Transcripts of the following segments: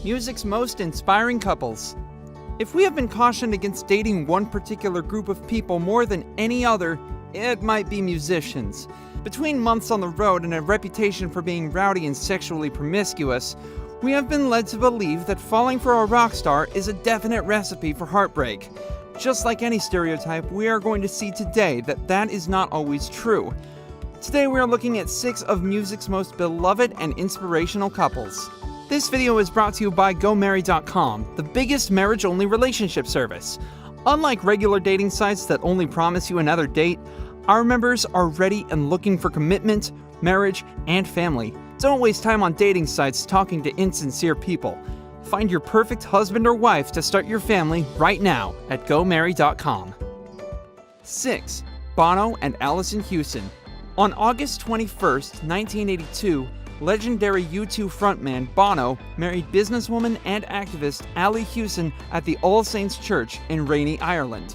music's most inspiring couples. If we have been cautioned against dating one particular group of people more than any other, it might be musicians. Between months on the road and a reputation for being rowdy and sexually promiscuous, we have been led to believe that falling for a rock star is a definite recipe for heartbreak. Just like any stereotype, we are going to see today that is not always true. Today we are looking at 6 of music's most beloved and inspirational couples. This video is brought to you by GoMarry.com, the biggest marriage-only relationship service. Unlike regular dating sites that only promise you another date, our members are ready and looking for commitment, marriage, and family. Don't waste time on dating sites talking to insincere people. Find your perfect husband or wife to start your family right now at GoMarry.com. 6. Bono and Alison. On August 21st, 1982, legendary U2 frontman Bono married businesswoman and activist Ali Hewson at the All Saints Church in Rainy, Ireland.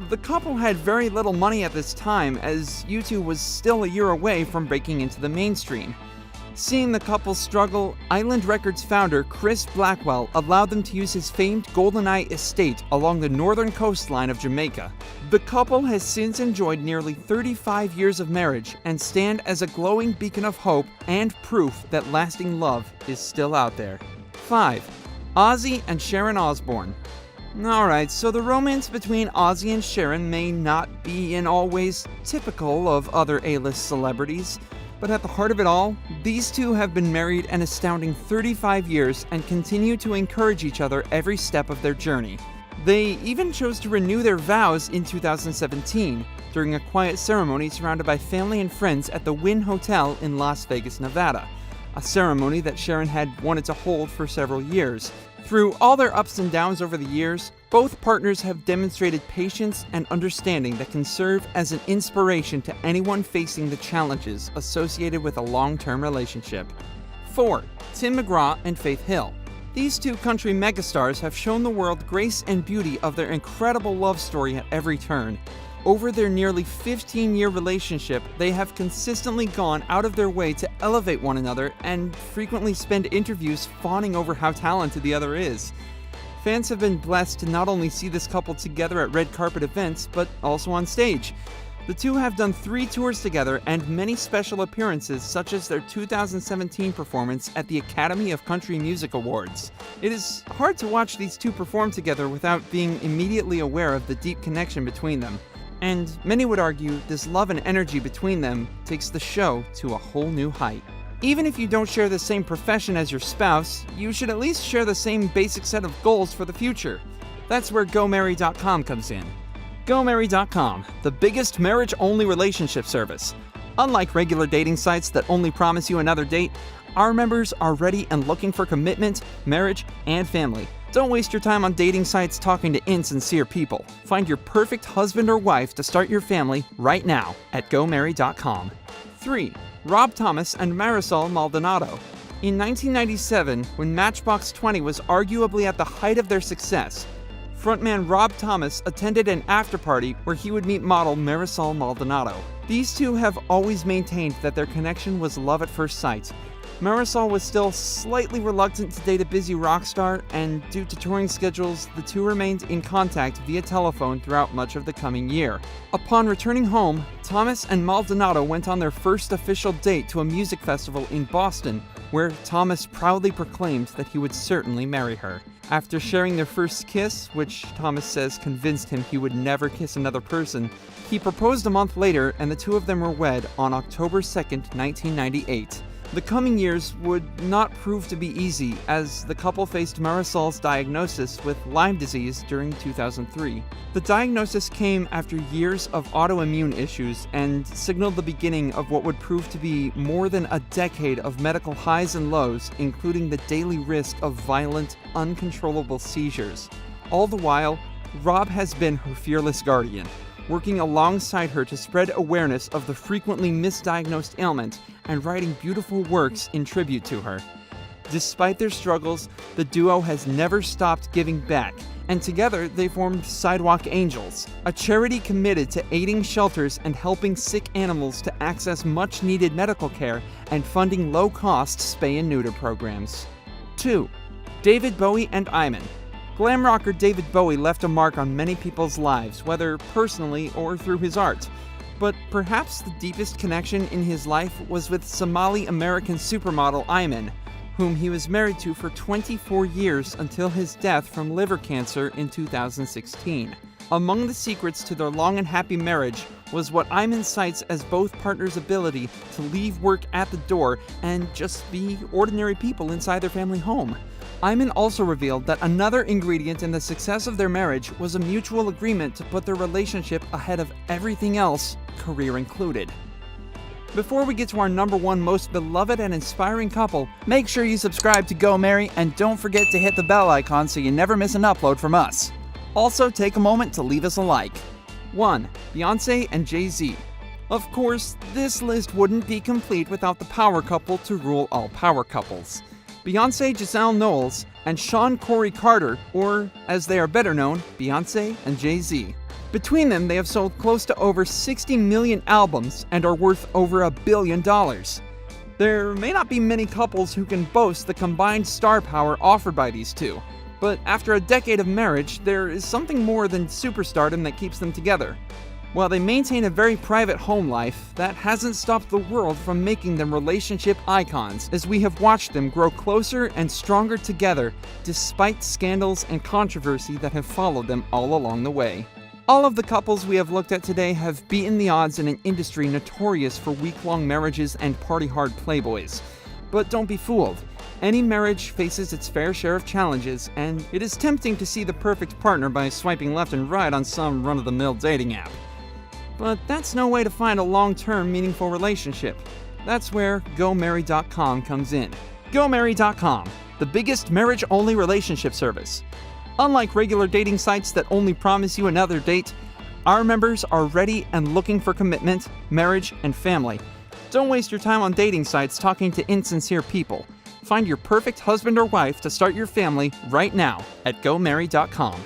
The couple had very little money at this time, as U2 was still a year away from breaking into the mainstream. Seeing the couple struggle, Island Records founder Chris Blackwell allowed them to use his famed GoldenEye estate along the northern coastline of Jamaica. The couple has since enjoyed nearly 35 years of marriage and stand as a glowing beacon of hope and proof that lasting love is still out there. 5. Ozzy and Sharon Osbourne. Alright, so the romance between Ozzy and Sharon may not be in all ways typical of other A-list celebrities, but at the heart of it all, these two have been married an astounding 35 years and continue to encourage each other every step of their journey. They even chose to renew their vows in 2017 during a quiet ceremony surrounded by family and friends at the Wynn Hotel in Las Vegas, Nevada, a ceremony that Sharon had wanted to hold for several years. Through all their ups and downs over the years, both partners have demonstrated patience and understanding that can serve as an inspiration to anyone facing the challenges associated with a long-term relationship. 4. Tim McGraw and Faith Hill. These two country megastars have shown the world grace and beauty of their incredible love story at every turn. Over their nearly 15-year relationship, they have consistently gone out of their way to elevate one another and frequently spend interviews fawning over how talented the other is. Fans have been blessed to not only see this couple together at red carpet events, but also on stage. The two have done 3 tours together and many special appearances, such as their 2017 performance at the Academy of Country Music Awards. It is hard to watch these two perform together without being immediately aware of the deep connection between them. And many would argue this love and energy between them takes the show to a whole new height. Even if you don't share the same profession as your spouse, you should at least share the same basic set of goals for the future. That's where GoMarry.com comes in. GoMarry.com, the biggest marriage-only relationship service. Unlike regular dating sites that only promise you another date, our members are ready and looking for commitment, marriage, and family. Don't waste your time on dating sites talking to insincere people. Find your perfect husband or wife to start your family right now at GoMarry.com. 3. Rob Thomas and Marisol Maldonado. In 1997, when Matchbox 20 was arguably at the height of their success, frontman Rob Thomas attended an after-party where he would meet model Marisol Maldonado. These two have always maintained that their connection was love at first sight. Marisol was still slightly reluctant to date a busy rock star, and due to touring schedules, the two remained in contact via telephone throughout much of the coming year. Upon returning home, Thomas and Maldonado went on their first official date to a music festival in Boston, where Thomas proudly proclaimed that he would certainly marry her. After sharing their first kiss, which Thomas says convinced him he would never kiss another person, he proposed a month later, and the two of them were wed on October 2nd, 1998. The coming years would not prove to be easy, as the couple faced Marisol's diagnosis with Lyme disease during 2003. The diagnosis came after years of autoimmune issues and signaled the beginning of what would prove to be more than a decade of medical highs and lows, including the daily risk of violent, uncontrollable seizures. All the while, Rob has been her fearless guardian, working alongside her to spread awareness of the frequently misdiagnosed ailment and writing beautiful works in tribute to her. Despite their struggles, the duo has never stopped giving back, and together they formed Sidewalk Angels, a charity committed to aiding shelters and helping sick animals to access much-needed medical care and funding low-cost spay and neuter programs. 2. David Bowie and Iman. Glam rocker David Bowie left a mark on many people's lives, whether personally or through his art. But perhaps the deepest connection in his life was with Somali-American supermodel Iman, whom he was married to for 24 years until his death from liver cancer in 2016. Among the secrets to their long and happy marriage was what Iman cites as both partners' ability to leave work at the door and just be ordinary people inside their family home. Iman also revealed that another ingredient in the success of their marriage was a mutual agreement to put their relationship ahead of everything else, career included. Before we get to our number one most beloved and inspiring couple, make sure you subscribe to Go Marry and don't forget to hit the bell icon so you never miss an upload from us. Also, take a moment to leave us a like. 1. Beyonce and JayZ. Of course, this list wouldn't be complete without the power couple to rule all power couples. Beyonce Giselle Knowles and Sean Corey Carter, or as they are better known, Beyonce and JayZ. Between them, they have sold close to over 60 million albums and are worth over $1 billion. There may not be many couples who can boast the combined star power offered by these two, but after a decade of marriage, there is something more than superstardom that keeps them together. While they maintain a very private home life, that hasn't stopped the world from making them relationship icons, as we have watched them grow closer and stronger together despite scandals and controversy that have followed them all along the way. All of the couples we have looked at today have beaten the odds in an industry notorious for week-long marriages and party-hard playboys. But don't be fooled. Any marriage faces its fair share of challenges, and it is tempting to see the perfect partner by swiping left and right on some run-of-the-mill dating app. But that's no way to find a long-term, meaningful relationship. That's where GoMarry.com comes in. GoMarry.com, the biggest marriage-only relationship service. Unlike regular dating sites that only promise you another date, our members are ready and looking for commitment, marriage, and family. Don't waste your time on dating sites talking to insincere people. Find your perfect husband or wife to start your family right now at GoMarry.com.